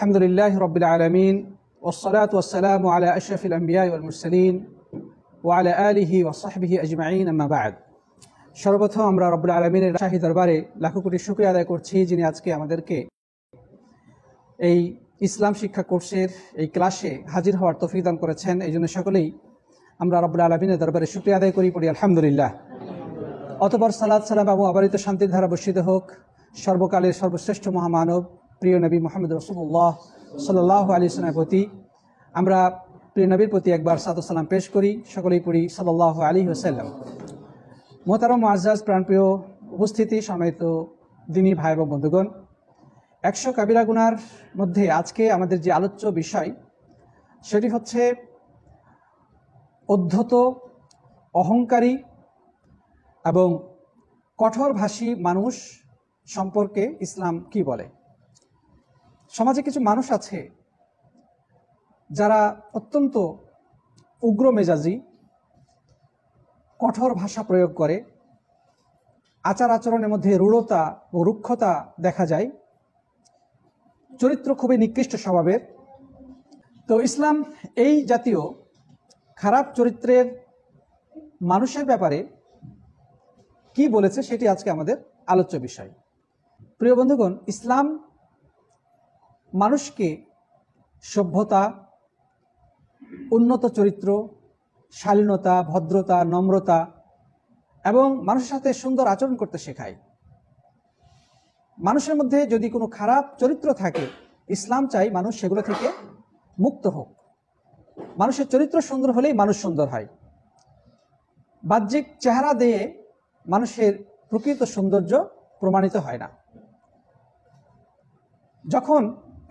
আলহামদুলিল্লাহ রাব্বিল আলামিন ওয়াসসালাতু ওয়াসসালামু আলা আশরাফিল আম্বিয়া ওয়াল মুরসালিন ওয়া আলা আলিহি ওয়া সাহবিহি আজমাইন আম্মা বা'দ। সর্বপ্রথম আমরা রব্বুল আলামিনের শাহী দরবারে লাখো কোটি শুকরিয়া আদায় করছি, যিনি আজকে আমাদেরকে এই ইসলাম শিক্ষা কোর্সের এই ক্লাসে হাজির হওয়ার তৌফিক দান করেছেন। এই জন্য সকলেই আমরা রব্বুল আলামিনের দরবারে শুকরিয়া আদায় করি, পড়ি আলহামদুলিল্লাহ। অতঃপর সালাত সালাম এবং অবারিত শান্তির ধারা বর্ষিত হোক সর্বকালের সর্বশ্রেষ্ঠ মহামানব প্রিয় নবী মুহাম্মদ রাসূলুল্লাহ সাল্লাল্লাহু আলাইহি ওয়াসাল্লামের প্রতি। আমরা প্রিয় নবীর প্রতি একবার সালাত ও সালাম পেশ করি, সকলেই পড়ি সাল্লাল্লাহু আলাইহি ওয়াসাল্লাম। মোহতারাম মুআজ্জাজ প্রাণপ্রিয় উপস্থিতি, সম্মানিত দিনী ভাই এবং বন্ধুগণ, 100 কাবিরা গুনার মধ্যে আজকে আমাদের যে আলোচ্য বিষয় সেটি হচ্ছে উদ্ধত, অহংকারী এবং কঠোরভাষী মানুষ সম্পর্কে ইসলাম কি বলে। সমাজে কিছু মানুষ আছে যারা অত্যন্ত উগ্র মেজাজি, কঠোর ভাষা প্রয়োগ করে, আচার আচরণের মধ্যে রূঢ়তা ও রুক্ষতা দেখা যায়, চরিত্র খুবই নিকৃষ্ট স্বভাবের। তো ইসলাম এই জাতীয় খারাপ চরিত্রের মানুষের ব্যাপারে কি বলেছে সেটি আজকে আমাদের আলোচ্য বিষয়। প্রিয় বন্ধুগণ, ইসলাম মানুষকে সভ্যতা, উন্নত চরিত্র, শালীনতা, ভদ্রতা, নম্রতা এবং মানুষের সাথে সুন্দর আচরণ করতে শেখায়। মানুষের মধ্যে যদি কোনো খারাপ চরিত্র থাকে, ইসলাম চাই মানুষ সেগুলো থেকে মুক্ত হোক। মানুষের চরিত্র সুন্দর হলেই মানুষ সুন্দর হয়। বাহ্যিক চেহারা দিয়ে মানুষের প্রকৃত সৌন্দর্য প্রমাণিত হয় না। যখন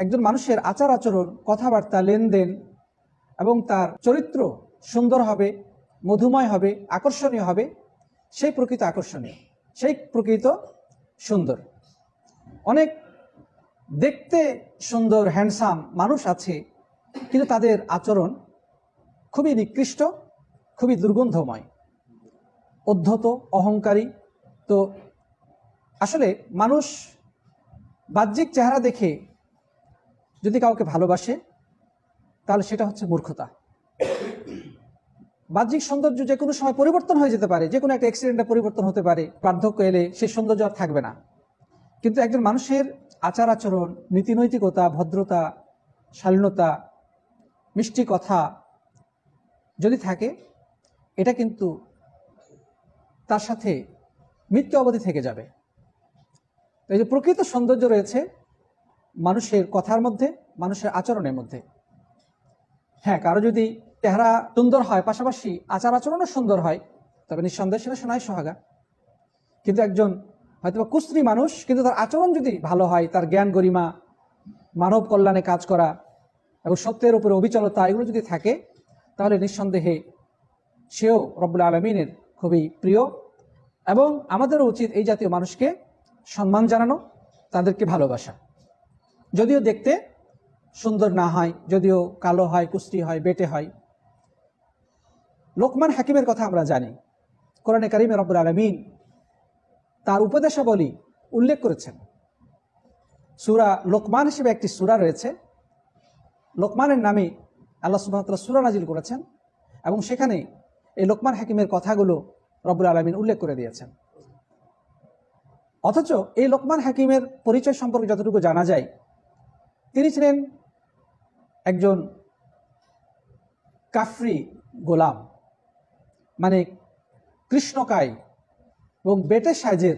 একজন মানুষের আচার আচরণ, কথাবার্তা, লেনদেন এবং তার চরিত্র সুন্দর হবে, মধুময় হবে, আকর্ষণীয় হবে, সেই প্রকৃত আকর্ষণীয়, সেই প্রকৃত সুন্দর। অনেক দেখতে সুন্দর, হ্যান্ডসাম মানুষ আছে, কিন্তু তাদের আচরণ খুবই নিকৃষ্ট, খুবই দুর্গন্ধময়, উদ্ধত, অহংকারী। তো আসলে মানুষ বাহ্যিক চেহারা দেখে যদি কাউকে ভালোবাসে তাহলে সেটা হচ্ছে মূর্খতা। বাহ্যিক সৌন্দর্য যে কোনো সময় পরিবর্তন হয়ে যেতে পারে, যে কোনো একটা অ্যাক্সিডেন্টে পরিবর্তন হতে পারে, বার্ধক্য এলে সেই সৌন্দর্য আর থাকবে না। কিন্তু একজন মানুষের আচার আচরণ, নীতিনৈতিকতা, ভদ্রতা, শালীনতা, মিষ্টি কথা যদি থাকে, এটা কিন্তু তার সাথে মৃত্যু অবধি থেকে যাবে। এই যে প্রকৃত সৌন্দর্য রয়েছে মানুষের কথার মধ্যে, মানুষের আচরণের মধ্যে। হ্যাঁ, কারো যদি চেহারা সুন্দর হয়, পাশাপাশি আচার আচরণও সুন্দর হয়, তবে নিঃসন্দেহে সেটা সোনায় সোহাগা। কিন্তু একজন হয়তো কুশ্রী মানুষ, কিন্তু তার আচরণ যদি ভালো হয়, তার জ্ঞান গরিমা, মানব কল্যাণে কাজ করা এবং সত্যের উপরে অবিচলতা, এগুলো যদি থাকে, তাহলে নিঃসন্দেহে সেও রব্বুল আলামিনের খুবই প্রিয়। এবং আমাদেরও উচিত এই জাতীয় মানুষকে সম্মান জানানো, তাদেরকে ভালোবাসা। যদিও দেখতে সুন্দর না হয়, যদিও কালো হয়, কুষ্টি হয়, বেটে হয়। লোকমান হাকিমের কথা আমরা জানি, কোরআনে কারিমে রব্বুল আলামিন তার উপদেশাবলী উল্লেখ করেছেন। সূরা লোকমান হিসেবে একটি সূরা রয়েছে, লোকমানের নামে আল্লাহ সুবহানাহু ওয়া তাআলা সূরা নাজিল করেছেন এবং সেখানে এই লোকমান হাকিমের কথাগুলো রব্বুল আলামিন উল্লেখ করে দিয়েছেন। অথচ এই লোকমান হাকিমের পরিচয় সম্পর্কে যতটুকু জানা যায়, তিনি ছিলেন একজন কাফরি গোলাম, মানে কৃষ্ণকায় এবং বেটে সাইজের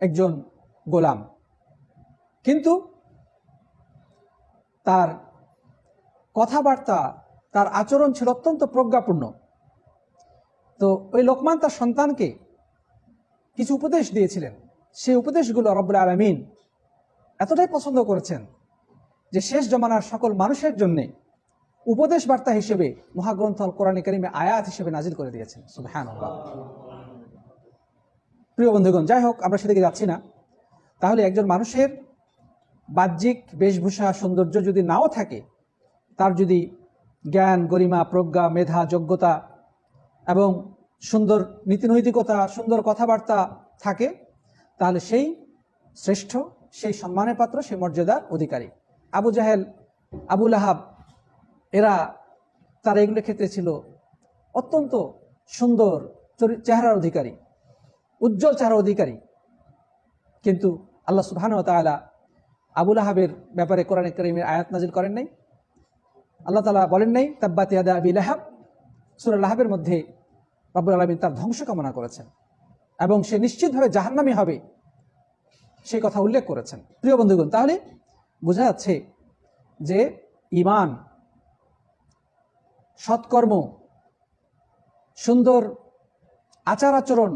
একজন গোলাম। কিন্তু তার কথাবার্তা, তার আচরণ ছিল অত্যন্ত প্রজ্ঞাপূর্ণ। তো ওই লোকমান তার সন্তানকে কিছু উপদেশ দিয়েছিলেন। সেই উপদেশগুলো রব্বুল আলামিন এতটাই পছন্দ করেছেন যে শেষ জমানার সকল মানুষের জন্যে উপদেশ বার্তা হিসেবে মহাগ্রন্থ আল কোরআনে কারিমে আয়াত হিসেবে নাজিল করে দিয়েছেন। সুবহানাল্লাহ। প্রিয় বন্ধুগণ, যাই হোক, আমরা সেদিকে যাচ্ছি না। তাহলে একজন মানুষের বাহ্যিক বেশভূষা, সৌন্দর্য যদি নাও থাকে, তার যদি জ্ঞান, গরিমা, প্রজ্ঞা, মেধা, যোগ্যতা এবং সুন্দর নীতিনৈতিকতা, সুন্দর কথাবার্তা থাকে, তাহলে সেই শ্রেষ্ঠ, সেই সম্মানের পাত্র, সেই মর্যাদার অধিকারী। আবু জাহেল, আবু লাহাব, এরা তারা এগুলোর ক্ষেত্রে ছিল অত্যন্ত সুন্দর চেহারার অধিকারী, উজ্জ্বল চেহারার অধিকারী। কিন্তু আল্লাহ সুবহানাহু ওয়া তাআলা আবু লাহাবের ব্যাপারে কোরআনে কারীমের আয়াত নাজিল করেন নাই। আল্লাহ তাআলা বলেন নাই তাব্বাত ইয়াদা আবি লাহাব। সূরা লাহাবের মধ্যে রব্বুল আলামিন তার ধ্বংস কামনা করেছেন এবং সে নিশ্চিতভাবে জাহান্নামী হবে সেই কথা উল্লেখ করেছেন। প্রিয় বন্ধুগণ, তাহলে বোঝা যাচ্ছে যে ঈমান, সৎকর্ম, সুন্দর আচার আচরণ,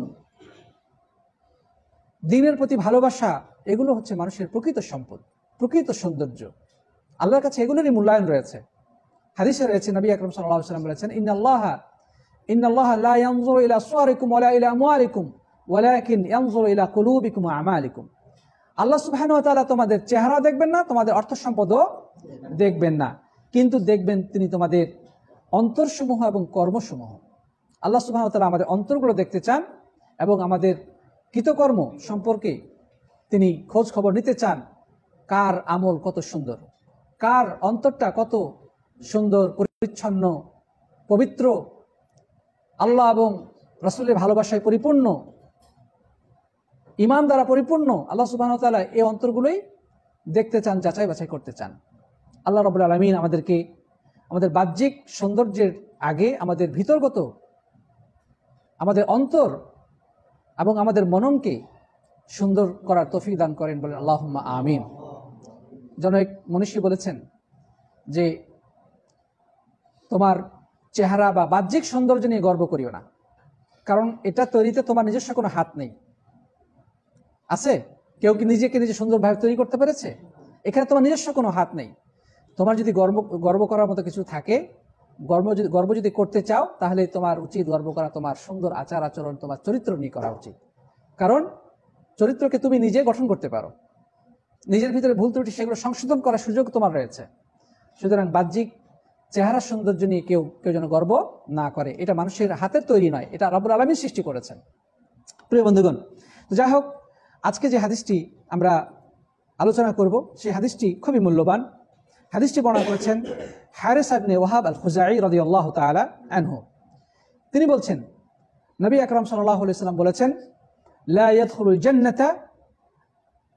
দ্বীনের প্রতি ভালোবাসা, এগুলো হচ্ছে মানুষের প্রকৃত সম্পদ, প্রকৃত সৌন্দর্য। আল্লাহর কাছে এগুলোরই মূল্যায়ন রয়েছে। হাদিসে রয়েছে, নবী আকরাম সাল্লাল্লাহু আলাইহি ওয়াসাল্লাম বলেছেন, ইন্নাল্লাহা লা ইয়ানজুরু ইলা সুওয়ারিকুম ওয়ালা ইলা আমওয়ালিকুম ওয়ালাকিন ইয়ানজুরু ইলা কুলুবিকুম ওয়া আমালিকুম। আল্লাহ সুবহানাহু ওয়া তাআলা তোমাদের চেহারা দেখবেন না, তোমাদের অর্থ সম্পদও দেখবেন না, কিন্তু দেখবেন তিনি তোমাদের অন্তরসমূহ এবং কর্মসমূহ। আল্লাহ সুবহানাহু ওয়া তাআলা আমাদের অন্তরগুলো দেখতে চান এবং আমাদের কৃতকর্ম সম্পর্কে তিনি খোঁজ খবর নিতে চান। কার আমল কত সুন্দর, কার অন্তরটা কত সুন্দর, পরিচ্ছন্ন, পবিত্র, আল্লাহ এবং রাসূলের ভালোবাসায় পরিপূর্ণ, ঈমান দ্বারা পরিপূর্ণ। আল্লাহ সুবহানাহু ওয়া তাআলা এই অন্তরগুলোই দেখতে চান, যাচাই বাছাই করতে চান। আল্লাহ রাব্বুল আলামিন আমাদেরকে আমাদের বাহ্যিক সৌন্দর্যের আগে আমাদের ভিতরগত, আমাদের অন্তর এবং আমাদের মননকে সুন্দর করার তৌফিক দান করেন, বলেন আল্লাহুম্মা আমিন। জনৈক মনীষী বলেছেন যে তোমার চেহারা বা বাহ্যিক সৌন্দর্য নিয়ে গর্ব করিও না, কারণ এটা তৈরিতে তোমার নিজস্ব কোনো হাত নেই। আছে কেউ কি নিজেকে নিজে সুন্দরভাবে তৈরি করতে পেরেছে? এখানে তোমার নিজস্ব কোনো হাত নেই। তোমার যদি গর্ব করার মতো কিছু থাকে, গর্ব যদি করতে চাও, তাহলে তোমার উচিত গর্ব করা তোমার সুন্দর আচার আচরণ, তোমার চরিত্র নিয়ে করা উচিত। কারণ চরিত্রকে তুমি নিজে গঠন করতে পারো, নিজের ভিতরে ভুল ত্রুটি সেগুলো সংশোধন করার সুযোগ তোমার রয়েছে। সুতরাং বাহ্যিক চেহারা সৌন্দর্য নিয়ে কেউ যেন গর্ব না করে। এটা মানুষের হাতের তৈরি নয়, এটা রব্বুল আলামিন সৃষ্টি করেছেন। প্রিয় বন্ধুগণ, তো যাই হোক, আজকে যে হাদিসটি আমরা আলোচনা করব সেই হাদিসটি খুবই মূল্যবান। হাদিসটি বর্ণনা করেছেন হারিস ইবনে ওয়াহাব আল খুজাই রাদিয়াল্লাহু তাআলা আনহু। তিনি বলছেন, নবী আকরাম সাল্লাল্লাহু আলাইহি ওয়াসাল্লাম বলেছেন, লা ইয়াদখুলুল জান্নাতা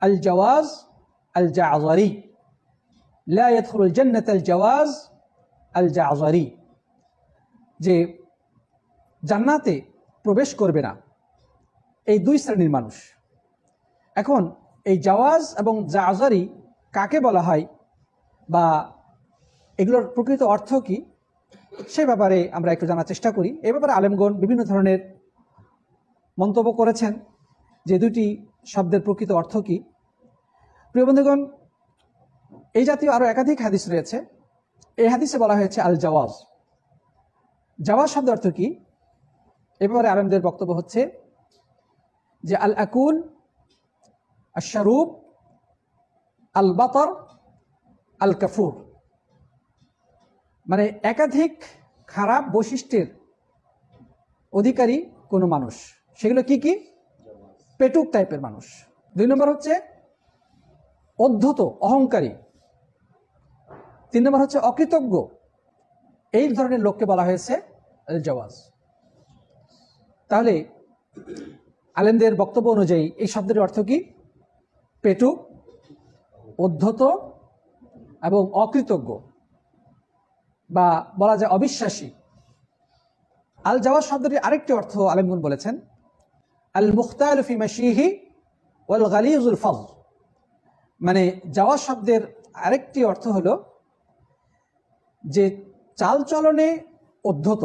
আল জাওয়াজ আল জাযরি, লা ইয়াদখুলুল জান্নাতা আল জাওয়াজ আল জাযরি, যে জান্নাতে প্রবেশ করবে না এই দুই শ্রেণীর মানুষ। এখন এই জাওয়াজ এবং জাযরি কাকে বলা হয় বা এগুলোর প্রকৃত অর্থ কি, সে ব্যাপারে আমরা একটু জানার চেষ্টা করি। এ ব্যাপারে আলেমগণ বিভিন্ন ধরনের মন্তব্য করেছেন যে দুটি শব্দের প্রকৃত অর্থ কি। প্রিয় বন্ধুগণ, এই জাতীয় আরও একাধিক হাদিস রয়েছে। এই হাদিসে বলা হয়েছে আল জাওয়াজ। জাওয়াজ শব্দের অর্থ কি, এ ব্যাপারে আলেমদের বক্তব্য হচ্ছে যে আল আকুল, আল শারুব, আল বাতর, আল কাফুর, মানে একাধিক খারাপ বৈশিষ্ট্যের অধিকারী কোনো মানুষ। সেগুলো কি কি? পেটুক টাইপের মানুষ। 2 নম্বর হচ্ছে অধ্যত, অহংকারী। 3 নম্বর হচ্ছে অকৃতজ্ঞ। এই ধরনের লোককে বলা হয়েছে আল জাওয়াজ। তাহলে আলেমদের বক্তব্য অনুযায়ী এই শব্দের অর্থ কি? পেটুক, অধ্যত এবং অকৃতজ্ঞ, বা বলা যায় অবিশ্বাসী। আল জাওয়াজ শব্দটির আরেকটি অর্থ আলেমগণ বলেছেন আল মুখতাল ফি মাশিহি ওয়াল গালিজুল ফাজ, মানে জাওয়াজ শব্দের আরেকটি অর্থ হলো যে চালচলনে অধ্যত,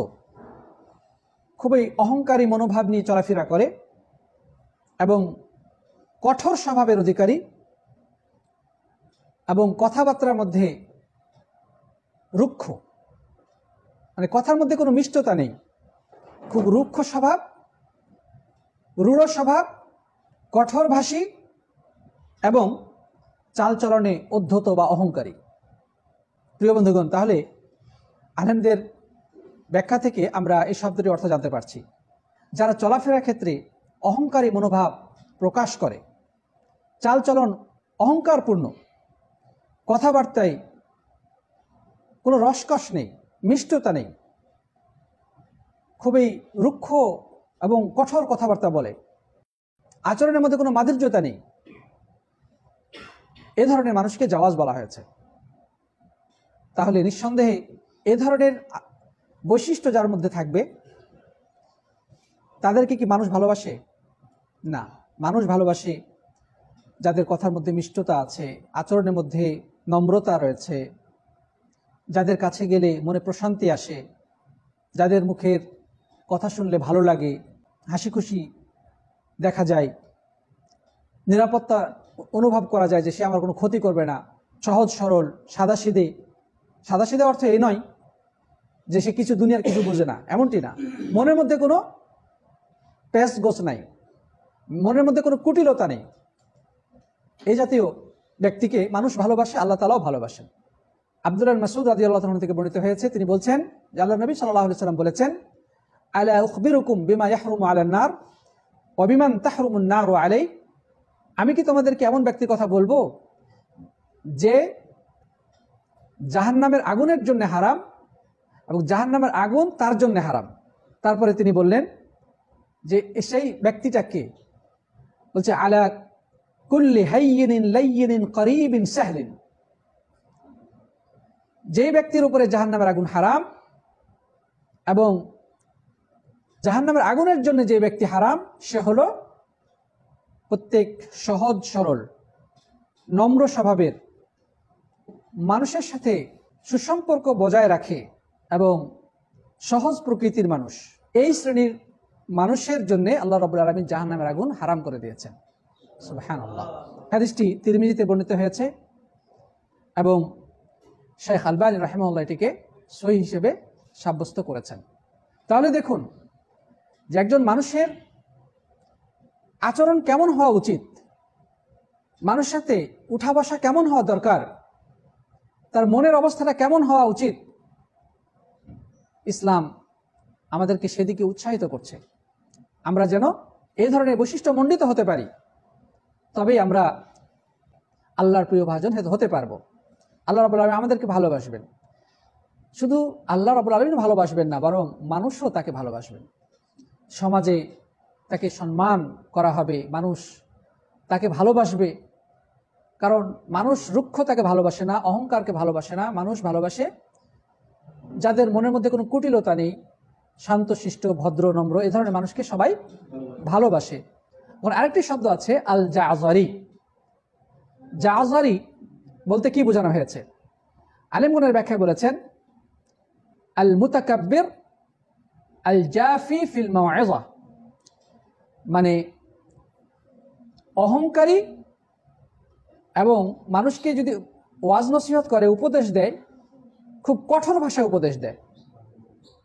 খুবই অহংকারী মনোভাব নিয়ে চলাফেরা করে এবং কঠোর স্বভাবের অধিকারী এবং কথাবার্তার মধ্যে রুক্ষ, মানে কথার মধ্যে কোনো মিষ্টতা নেই, খুব রুক্ষ স্বভাব, রূঢ় স্বভাব, কঠোরভাষী এবং চালচলনে অধ্যত বা অহংকারী। প্রিয় বন্ধুগণ, তাহলে আলেমদের ব্যাখ্যা থেকে আমরা এই শব্দটির অর্থ জানতে পারছি, যারা চলাফেরার ক্ষেত্রে অহংকারী মনোভাব প্রকাশ করে, চালচলন অহংকারপূর্ণ, কথাবার্তায় কোনো রসকস নেই, মিষ্টতা নেই, খুবই রুক্ষ এবং কঠোর কথাবার্তা বলে, আচরণের মধ্যে কোনো মাধুর্যতা নেই, এ ধরনের মানুষকে জাওয়াজ বলা হয়েছে। তাহলে নিঃসন্দেহে এ ধরনের বৈশিষ্ট্য যার মধ্যে থাকবে তাদেরকে কি মানুষ ভালোবাসে? না, মানুষ ভালোবাসে যাদের কথার মধ্যে মিষ্টতা আছে, আচরণের মধ্যে নম্রতা রয়েছে, যাদের কাছে গেলে মনে প্রশান্তি আসে, যাদের মুখের কথা শুনলে ভালো লাগে, হাসি খুশি দেখা যায়, নিরাপত্তা অনুভব করা যায় যে সে আমার কোনো ক্ষতি করবে না, সহজ সরল, সাদাসিধে। সাদাসিধে অর্থ এই নয় যে সে কিছু দুনিয়ার কিছু বোঝে না, এমনটি না। মনের মধ্যে কোনো প্যাস গোছ নাই, মনের মধ্যে কোনো কুটিলতা নেই, এই জাতীয় ব্যক্তিকে মানুষ ভালোবাসে, আল্লাহ তাআলাও ভালোবাসেন। আব্দুল্লাহ ইবনে মাসউদ রাদিয়াল্লাহু তাআলা থেকে বর্ণিত হয়েছে, তিনি বলছেন যে আল্লাহর নবী সাল্লাল্লাহু আলাইহি ওয়াসাল্লাম বলেছেন, আলা উখবিরুকুম বিমা ইয়াহরুমু আলান নার ওয়া বিমান তাহরুমুন নারু আলাই। আমি কি তোমাদেরকে এমন ব্যক্তির কথা বলবো যে জাহান্নামের আগুনের জন্য হারাম এবং জাহান্নামের আগুন তার জন্য হারাম। তারপরে তিনি বললেন যে সেই ব্যক্তিটা কে? বলছে আলা কুল্লি হাইয়িনিন লাইয়িনিন করিবিন সাহলিন। যে ব্যক্তির উপরে জাহান্নামের আগুন হারাম এবং জাহান্নামের আগুনের জন্য যে ব্যক্তি হারাম, সে হলো প্রত্যেক সহজ সরল, নম্র স্বভাবের, মানুষের সাথে সুসম্পর্ক বজায় রাখে এবং সহজ প্রকৃতির মানুষ। এই শ্রেণীর মানুষের জন্য আল্লাহ রাব্বুল আলামিন জাহান্নামের আগুন হারাম করে দিয়েছেন। সুবহানাল্লাহ। হাদিসটি তিরমিজিতে বর্ণিত হয়েছে এবং শেখ আলবানী রাহিমাহুল্লাহ এটিকে সহিহ হিসেবে সাব্যস্ত করেছেন। তাহলে দেখুন যে একজন মানুষের আচরণ কেমন হওয়া উচিত, মানুষের সাথে উঠা বসা কেমন হওয়া দরকার, তার মনের অবস্থাটা কেমন হওয়া উচিত, ইসলাম আমাদেরকে সেদিকে উৎসাহিত করছে। আমরা যেন এই ধরনের বৈশিষ্ট্য মণ্ডিত হতে পারি, তবেই আমরা আল্লাহর প্রিয় ভাজন হতে পারবো। আল্লাহ রাব্বুল আলামিন আমাদেরকে ভালোবাসবেন। শুধু আল্লাহ রাব্বুল আলামিন ভালোবাসবেন না, বরং মানুষও তাকে ভালোবাসবেন। সমাজে তাকে সম্মান করা হবে, মানুষ তাকে ভালোবাসবে, কারণ মানুষ রুক্ষতাকে ভালোবাসে না, অহংকারকে ভালোবাসে না। মানুষ ভালোবাসে যাদের মনের মধ্যে কোনো কুটিলতা নেই, শান্তশিষ্ট, ভদ্র, নম্র, এই ধরনের মানুষকে সবাই ভালোবাসে। আরেকটি শব্দ আছে আল জাযারি। জাযারি বলতে কি বোঝানো হয়েছে? আলেমগণের ব্যাখ্যায় বলেছেন, আল মুতাকাব্বির আল জাফি ফিল মাউইযা, মানে অহংকারী এবং মানুষকে যদি ওয়াজ নসিহত করে, উপদেশ দেয়, খুব কঠোর ভাষায় উপদেশ দেয়।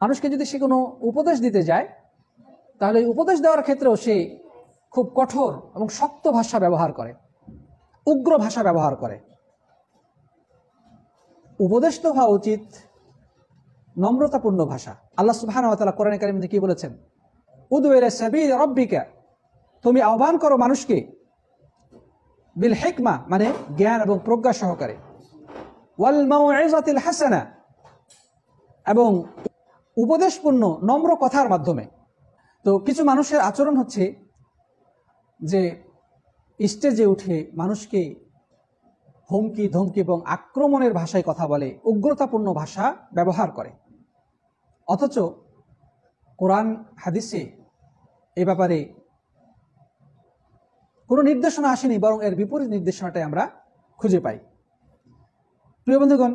মানুষকে যদি সে কোনো উপদেশ দিতে যায়, তাহলে উপদেশ দেওয়ার ক্ষেত্রেও সে খুব কঠোর এবং শক্ত ভাষা ব্যবহার করে, উগ্র ভাষা ব্যবহার করে। উপদেশ তো হওয়া উচিত নম্রতাপূর্ণ ভাষা। আল্লাহ সুবহানাহু ওয়া তাআলা কোরআনে কারীমে কি বলেছেন? উদউ ইলা সাবিলি রাব্বিকা, তুমি আহ্বান করো মানুষকে, বিল হিকমা মানে জ্ঞান এবং প্রজ্ঞা সহকারে, ওয়াল মাউইযাতিল হাসানা এবং উপদেশপূর্ণ নম্র কথার মাধ্যমে। তো কিছু মানুষের আচরণ হচ্ছে যে স্টেজে উঠে মানুষকে হুমকি ধমকি এবং আক্রমণের ভাষায় কথা বলে, উগ্রতাপূর্ণ ভাষা ব্যবহার করে, অথচ কোরআন হাদিসে এ ব্যাপারে কোনো নির্দেশনা আসেনি, বরং এর বিপরীত নির্দেশনাটাই আমরা খুঁজে পাই। প্রিয় বন্ধুগণ,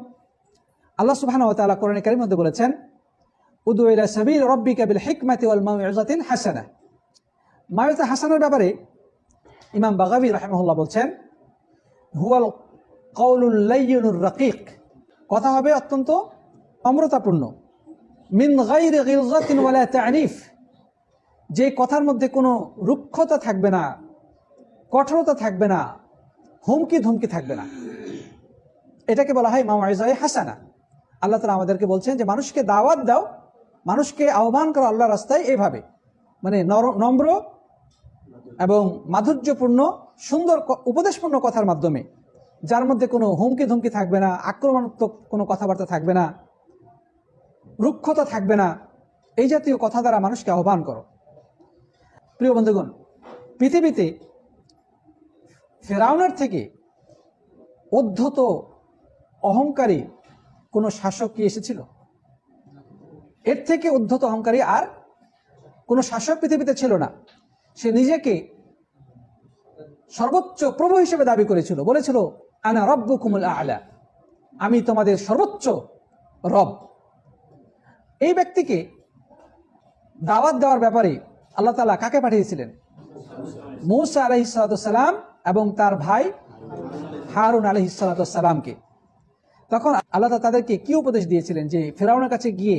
আল্লাহ সুবহানাহু ওয়া তাআলা কোরআনে কারীমের মধ্যে বলেছেন, উদউ ইলা সাবিলি রাব্বিকা বিল হিকমাতি ওয়াল মাউইযাতিল হাসানা। মাউইযা হাসানার ব্যাপারে ইমাম বাগাবী রাহিমাহুল্লাহ বলছেন, হুয়াল কাউলুল লাইয়িনুর রাকীক, কথা হবে অত্যন্ত নম্রতাপূর্ণ, মিন গায়রি গিলযাতিন ওয়ালা তা'নিফ, যে কথার মধ্যে কোনো রুক্ষতা থাকবে না, কঠোরতা থাকবে না, হুমকি ধমকি থাকবে না, এটাকে বলা হয় মাউইযায়ে হাসানা। আল্লাহ তাআলা আমাদেরকে বলছেন যে মানুষকে দাওয়াত দাও, মানুষকে আহ্বান করো আল্লাহর রাস্তায় এইভাবে, মানে নম্র এবং মাধুর্যপূর্ণ সুন্দর উপদেশপূর্ণ কথার মাধ্যমে। যার মধ্যে কোনো হুমকি ধুমকি থাকবে না, আক্রমণাত্মক কোনো কথাবার্তা থাকবে না, রুক্ষতা থাকবে না, এই জাতীয় কথা দ্বারা মানুষকে আহ্বান করো। প্রিয় বন্ধুগণ, পৃথিবীতে ফেরাউনের থেকে উদ্ধত অহংকারী কোনো শাসক কি এসেছিল? এর থেকে উদ্ধত অহংকারী আর কোনো শাসক পৃথিবীতে ছিল না। সে নিজেকে সর্বোচ্চ প্রভু হিসেবে দাবি করেছিল, বলেছিল আনা রব্বুকুমুল আ'লা, আমি তোমাদের সর্বোচ্চ রব। এই ব্যক্তিকে দাওয়াত দেওয়ার ব্যাপারে আল্লাহ তাআলা কাকে পাঠিয়েছিলেন? মূসা আলাইহিস সালাম এবং তার ভাই হারুন আলাইহিস সালামকে। তখন আল্লাহ তাআলা তাদেরকে কি উপদেশ দিয়েছিলেন? যে ফেরাউনের কাছে গিয়ে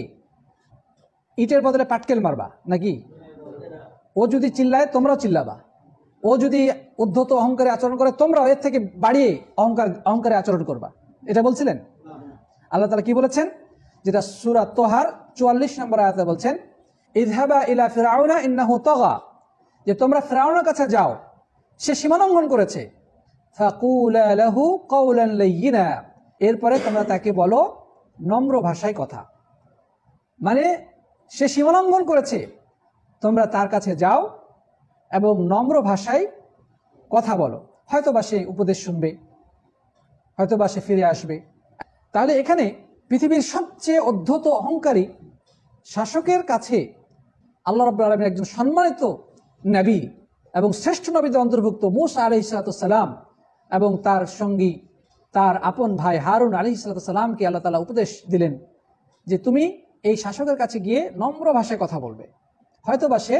ইটের বদলে পাটকেল মারবা নাকি? ও যদি চিল্লায় তোমরাও চিল্লাবা, ও যদি উদ্ধত অহংকারে আচরণ করে তোমরাও এর থেকে বাড়িয়ে অহংকারে আচরণ করবা, এটা বলছিলেন? আল্লাহ তাআলা কি বলেছেন? যেটা সূরা তোহার 44 নম্বর আয়াতে বলছেন, ইযহাবা ইলা ফিরআউনা ইন্নাহু তাগা, যে তোমরা ফিরআউনের কাছে যাও, সে সীমালঙ্ঘন করেছে। ফাকুলা লাহু কাওলান লাইয়িনা, এরপরে তোমরা তাকে বলো নম্র ভাষায় কথা। মানে সে সীমালঙ্ঘন করেছে, তোমরা তার কাছে যাও এবং নম্র ভাষায় কথা বলো, হয়তোবা সে উপদেশ শুনবে, হয়তোবা সে ফিরে আসবে। তাহলে এখানে পৃথিবীর সবচেয়ে উদ্ধত অহংকারী শাসকের কাছে আল্লাহ রাব্বুল আলামিন একজন সম্মানিত নবী এবং শ্রেষ্ঠ নবীদের অন্তর্ভুক্ত মূসা আলাইহিস সালাম এবং তার সঙ্গী তার আপন ভাই হারুন আলাইহিস সালামকে আল্লাহ তাআলা উপদেশ দিলেন যে তুমি এই শাসকের কাছে গিয়ে নম্র ভাষায় কথা বলবে, হয়তোবা সে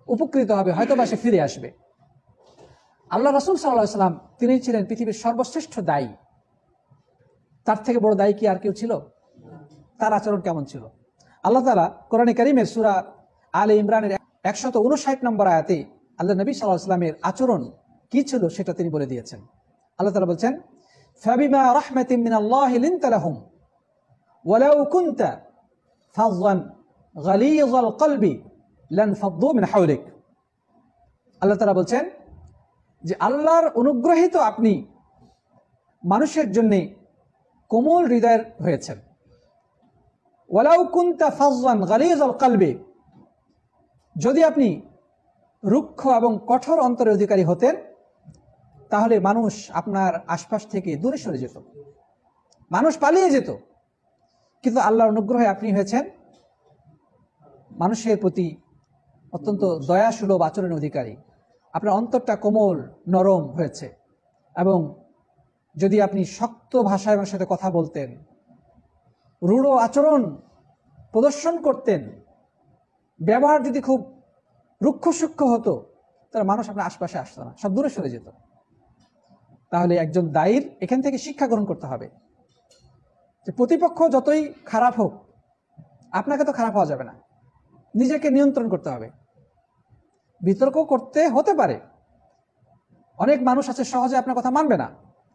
উপকৃত হবে, হয়তোবা সে ফিরে আসবে। আল্লাহ রাসূল সাল্লাল্লাহু আলাইহি ওয়াসাল্লাম তিনি ছিলেন পৃথিবীর সর্বশ্রেষ্ঠ দায়ী। তার থেকে বড় দায়ী কি আর কেউ ছিল? তার আচরণ কেমন ছিল? আল্লাহ তাআলা কোরআনে কারীমের সূরা আলে ইমরানের 159 নম্বর আয়াতে আল্লাহ নবী সাল্লাল্লাহু আলাইহি ওয়াসাল্লামের আচরণ কি ছিল সেটা তিনি বলে দিয়েছেন। আল্লাহ তাআলা বলছেন, ফাবিমা রাহমাতিন মিনাল্লাহি লিনতা লাহুম ওয়ালাউ কুনতা ফাযযান গালিযাল কলবি লানফাদ্দু মিন হাওলিক। আল্লাহ তাআলা বলছেন যে আল্লাহর অনুগ্রহিত আপনি মানুষের জন্য কোমল হৃদয়ের হয়েছেন। ওয়ালাউ কুনতা ফাযযান গালিযাল কলবি, যদি আপনি রুক্ষ এবং কঠোর অন্তরের অধিকারী হতেন তাহলে মানুষ আপনার আশপাশ থেকে দূরে সরে যেত, মানুষ পালিয়ে যেত। কিন্তু আল্লাহর অনুগ্রহে আপনি হয়েছেন মানুষের প্রতি অত্যন্ত দয়াসুলভ আচরণের অধিকারী। আপনার অন্তরটা কোমল নরম হয়েছে এবং যদি আপনি শক্ত ভাষায় আমার সাথে কথা বলতেন, রূঢ় আচরণ প্রদর্শন করতেন, ব্যবহার যদি খুব রুক্ষ সূক্ষ্ম হতো, তাহলে মানুষ আপনার আশপাশে আসতো না, সব দূরে সরে যেত। তাহলে একজন দায়ীর এখান থেকে শিক্ষা গ্রহণ করতে হবে যে প্রতিপক্ষ যতই খারাপ হোক আপনাকে তো খারাপ হওয়া যাবে না, নিজেকে নিয়ন্ত্রণ করতে হবে। বিতর্ক করতে হতে পারে, অনেক মানুষ আছে সহজে আপনার কথা মানবে না,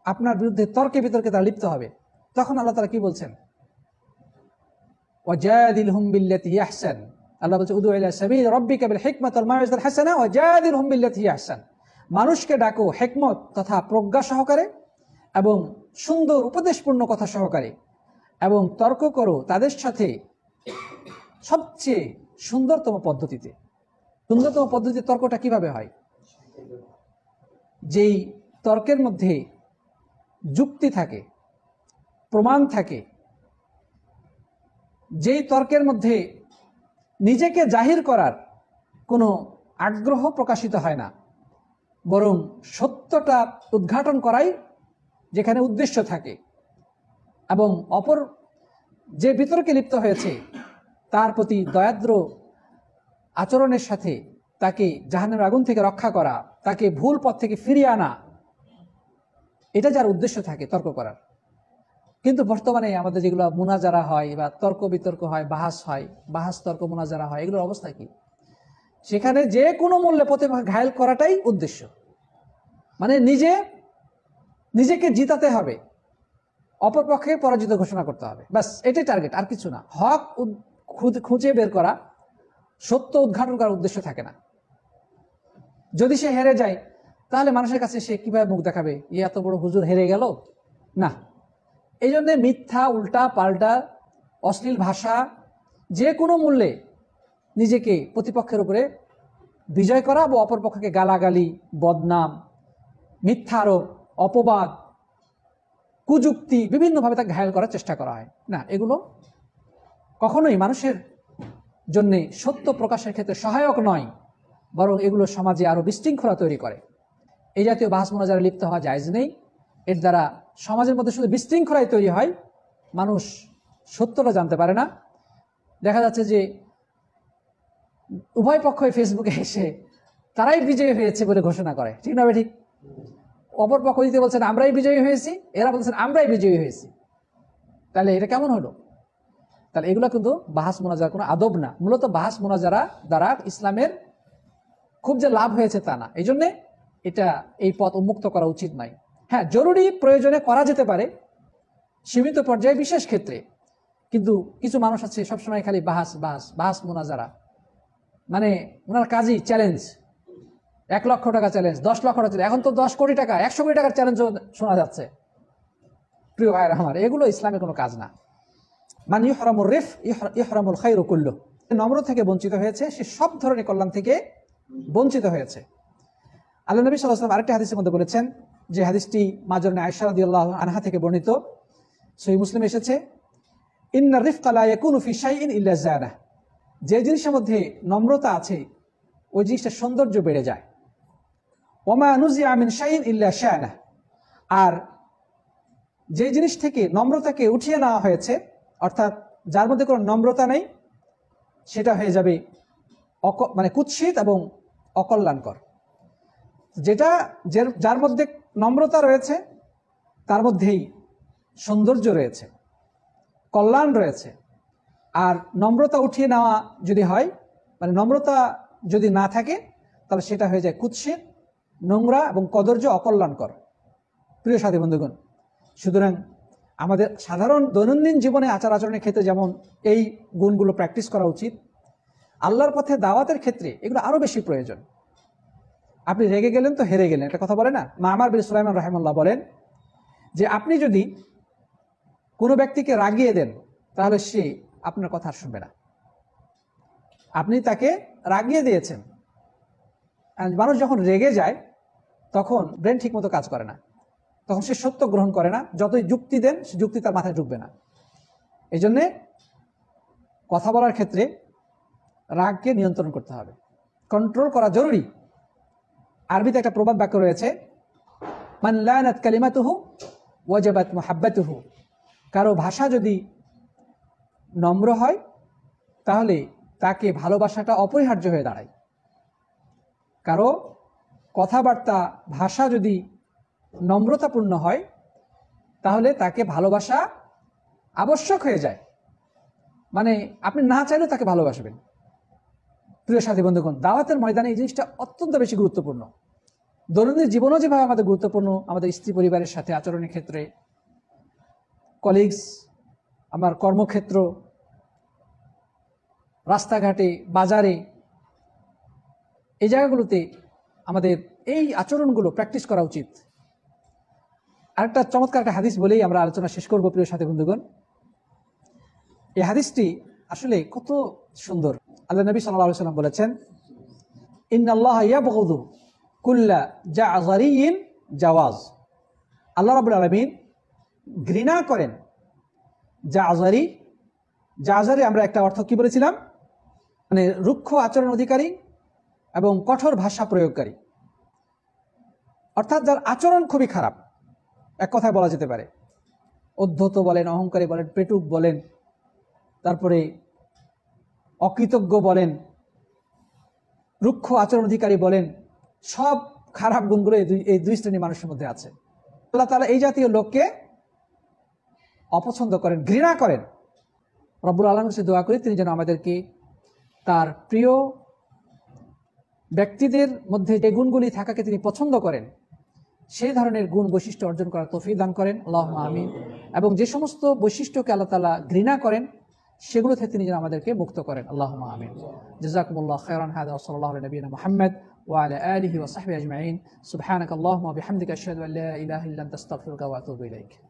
আপনার বিরুদ্ধে তর্কে বিতর্কে তারা লিপ্ত হবে। তখন আল্লাহ তাআলা কি বলছেন? ওয়াজাদিলহুম বিল্লাতি হিয়া আহসান, আল্লাহ বলছে উদু ইলা সাবিল রাব্বিকা বিল হিকমাতি ওয়াল মাউইযাতিল হাসানা ওয়াজাদিলহুম বিল্লাতি হিয়া আহসান, মানুষকে ডাকো হিকমত তথা প্রজ্ঞা সহকারে এবং সুন্দর উপদেশপূর্ণ কথা সহকারে, এবং তর্ক করো তাদের সাথে সবচেয়ে সুন্দরতম পদ্ধতিতে। সুন্দরতম পদ্ধতিতে তর্কটা কিভাবে হয়? যেই তর্কের মধ্যে যুক্তি থাকে, প্রমাণ থাকে, যেই তর্কের মধ্যে নিজেকে জাহির করার কোনো আগ্রহ প্রকাশিত হয় না, বরং সত্যটা উদ্ঘাটন করাই যেখানে উদ্দেশ্য থাকে, এবং অপর যে বিতর্কে লিপ্ত হয়েছে তার প্রতি দয়াদ্র আচরণের সাথে তাকে জাহান্নামের আগুন থেকে রক্ষা করা, তাকে ভুল পথ থেকে ফিরিয়ে আনা, এটা যার উদ্দেশ্য থাকে তর্ক করার। কিন্তু বর্তমানে আমাদের যেগুলো মুনাজারা হয় বা তর্ক বিতর্ক হয়, বাহাস তর্ক মুনাজারা হয়, এগুলোর অবস্থা কি? সেখানে যে কোনো মূল্যে প্রতিপক্ষ ঘায়েল করাটাই উদ্দেশ্য। মানে নিজেকে জিতাতে হবে, অপরপক্ষে পরাজিত ঘোষণা করতে হবে, ব্যাস এটাই টার্গেট, আর কিছু না। হক খুঁজে বের করা, সত্য উদ্ঘাটন করার উদ্দেশ্য থাকে না। যদি সে হেরে যায় তাহলে মানুষের কাছে সে কিভাবে মুখ দেখাবে? এত বড় হুজুর হেরে গেল না। এই জন্যে মিথ্যা, উল্টা পাল্টা, অশ্লীল ভাষা, যে কোনো মূল্যে নিজেকে প্রতিপক্ষের উপরে বিজয় করা বা অপরপক্ষকে গালাগালি, বদনাম, মিথ্যা আরোপ, অপবাদ, কুযুক্তি, বিভিন্নভাবে তাকে ঘায়েল করার চেষ্টা করা হয় না। এগুলো কখনোই মানুষের জন্য সত্য প্রকাশের ক্ষেত্রে সহায়ক নয়, বরং এগুলো সমাজে আরো বিশৃঙ্খলা তৈরি করে। এই জাতীয় বাহাস মোনাজারে লিপ্ত হওয়া জায়েজ নেই। এর দ্বারা সমাজের মধ্যে শুধু বিশৃঙ্খলাই তৈরি হয়, মানুষ সত্যটা জানতে পারে না। দেখা যাচ্ছে যে উভয় পক্ষই ফেসবুকে এসে তারাই বিজয়ী হয়েছে বলে ঘোষণা করে, ঠিক না? ঠিক। অপর পক্ষ দিতে বলছেন আমরাই বিজয়ী হয়েছি, এরা বলছেন আমরাই বিজয়ী হয়েছি। তাহলে এটা কেমন হলো? তাহলে এগুলো কিন্তু বাহাস মোনাজার কোনো আদব না। মূলত বাহাস মোনাজারা দ্বারা ইসলামের খুব যে লাভ হয়েছে তা না। এই জন্যে এটা, এই পথ উন্মুক্ত করা উচিত নয়। হ্যাঁ, জরুরি প্রয়োজনে করা যেতে পারে সীমিত পর্যায়ে, বিশেষ ক্ষেত্রে। কিন্তু কিছু মানুষ আছে সবসময় খালি বাহাস বাহাস বাহাস মোনাজারা, মানে ওনার কাজই চ্যালেঞ্জ। 1 লক্ষ টাকা চ্যালেঞ্জ, 10 লক্ষ টাকা চ্যালেঞ্জ, এখন তো 10 কোটি টাকা, 100 কোটি টাকার চ্যালেঞ্জও শোনা যাচ্ছে। প্রিয় ভাইয়ের আমার, এগুলো ইসলামের কোনো কাজ না। মান ইহরামুর রিফ ইহরামুল খায়রু কুল্লু। নম্র থেকে বঞ্চিত হয়েছে, সে সব ধরনের কল্যাণ থেকে বঞ্চিত হয়েছে। আল্লাহ নবী সাল্লাল্লাহু আলাইহি ওয়াসাল্লাম আরেকটি হাদিসের মধ্যে বলেছেন, যে হাদিসটি মাজারনে আয়েশা রাদিয়াল্লাহু আনহা থেকে বর্ণিত, সহিহ মুসলিমে এসেছে, ইন্না রিফকা লা ইয়াকুনু ফি শাইইন ইল্লা যানাহ। যে জিনিসের মধ্যে নম্রতা আছে ওই জিনিসটার সৌন্দর্য বেড়ে যায়। ওমা নুজিআ মিন শাইইন ইল্লা শানাহ। আর যে জিনিস থেকে নম্রতাকে উঠিয়ে নেওয়া হয়েছে, অর্থাৎ যার মধ্যে কোনো নম্রতা নেই, সেটা হয়ে যাবে মানে কুৎসিত এবং অকল্যাণকর। যেটা যার মধ্যে নম্রতা রয়েছে তার মধ্যেই সৌন্দর্য রয়েছে, কল্যাণ রয়েছে। আর নম্রতা উঠিয়ে নেওয়া যদি হয়, মানে নম্রতা যদি না থাকে, তাহলে সেটা হয়ে যায় কুৎসিত, নোংরা এবং কদর্য, অকল্যাণকর। প্রিয় সাথী বন্ধুগণ, সুতরাং আমাদের সাধারণ দৈনন্দিন জীবনে আচার আচরণের ক্ষেত্রে যেমন এই গুণগুলো প্র্যাকটিস করা উচিত, আল্লাহর পথে দাওয়াতের ক্ষেত্রে এগুলো আরো বেশি প্রয়োজন। আপনি রেগে গেলেন তো হেরে গেলেন, একটা কথা বলে না? মামার বিন সুলাইমান রাহিমাহুল্লাহ বলেন যে আপনি যদি কোনো ব্যক্তিকে রাগিয়ে দেন, তাহলে সে আপনার কথা শুনবে না। আপনি তাকে রাগিয়ে দিয়েছেন। মানুষ যখন রেগে যায় তখন ব্রেন ঠিক মতো কাজ করে না, তখন সে সত্য গ্রহণ করে না। যতই যুক্তি দেন, সে যুক্তি তার মাথায় ঢুকবে না। এই জন্যে কথা বলার ক্ষেত্রে রাগকে নিয়ন্ত্রণ করতে হবে, কন্ট্রোল করা জরুরি। আরবিতে একটা প্রবাদ বাক্য রয়েছে, মান লানাত কালিমাতুহু ওয়াজাবাত মুহাব্বাতুহু। কারো ভাষা যদি নম্র হয় তাহলে তাকে ভালোবাসাটা অপরিহার্য হয়ে দাঁড়ায়। কারো কথাবার্তা, ভাষা যদি নম্রতাপূর্ণ হয় তাহলে তাকে ভালোবাসা আবশ্যক হয়ে যায়। মানে আপনি না চাইলেও তাকে ভালোবাসবেন। প্রিয় সাথী বন্ধুগণ, দাওয়াতের ময়দানে এই জিনিসটা অত্যন্ত বেশি গুরুত্বপূর্ণ। দৈনন্দিন জীবনও যেভাবে আমাদের গুরুত্বপূর্ণ, আমাদের স্ত্রী পরিবারের সাথে আচরণের ক্ষেত্রে, কলিগস, আমার কর্মক্ষেত্র, রাস্তাঘাটে, বাজারে, এই জায়গাগুলোতে আমাদের এই আচরণগুলো প্র্যাকটিস করা উচিত। আরেকটা চমৎকার একটা হাদিস বলেই আমরা আলোচনা শেষ করব। প্রিয় সাথী বন্ধুগণ, এই হাদিসটি আসলে কত সুন্দর। আল্লাহ নবী সাল্লাল্লাহু আলাইহি ওয়াসাল্লাম বলেছেন, ইন্নাল্লাহা ইয়াবগুযু কুল্লা জাযরিয়িন জাওয়াজ। আল্লাহ রাব্বুল আলামিন ঘৃণা করেন জাযরি। জাযরি আমরা একটা অর্থ কি বলেছিলাম, মানে রুক্ষ আচরণ অধিকারী এবং কঠোর ভাষা প্রয়োগকারী, অর্থাৎ যার আচরণ খুবই খারাপ, এক কথায় বলা যেতে পারে। অধ্যত বলেন, অহংকারী বলেন, পেটুক বলেন, তারপরে অকৃতজ্ঞ বলেন, রুক্ষ আচরণ অধিকারী বলেন, সব খারাপ গুণগুলো এই দুই শ্রেণীর মানুষের মধ্যে আছে। আল্লাহ তাআলা এই জাতীয় লোককে অপছন্দ করেন, ঘৃণা করেন। রব্বুল আলামিনের কাছে দোয়া করি তিনি যেন আমাদেরকে তার প্রিয় ব্যক্তিদের মধ্যে যে গুণগুলি থাকাকে তিনি পছন্দ করেন, সেই ধরনের গুণ বৈশিষ্ট্য অর্জন করার তৌফিক দান করেন, আল্লাহুম্মা আমিন। এবং যে সমস্ত বৈশিষ্ট্যকে আল্লাহ তাআলা ঘৃণা করেন সেগুলো থেকে তিনি যেন আমাদেরকে মুক্ত করেন, আল্লাহুম্মা আমিন। জাযাকুমুল্লাহু খাইরান। হাদা ওয়া সাল্লাল্লাহু আলা নবিয়িনা মুহাম্মদ وعلى آله وصحبه أجمعين. سبحانك اللهم وبحمدك أشهد أن لا إله إلا أنت أستغفرك وأتوب إليك.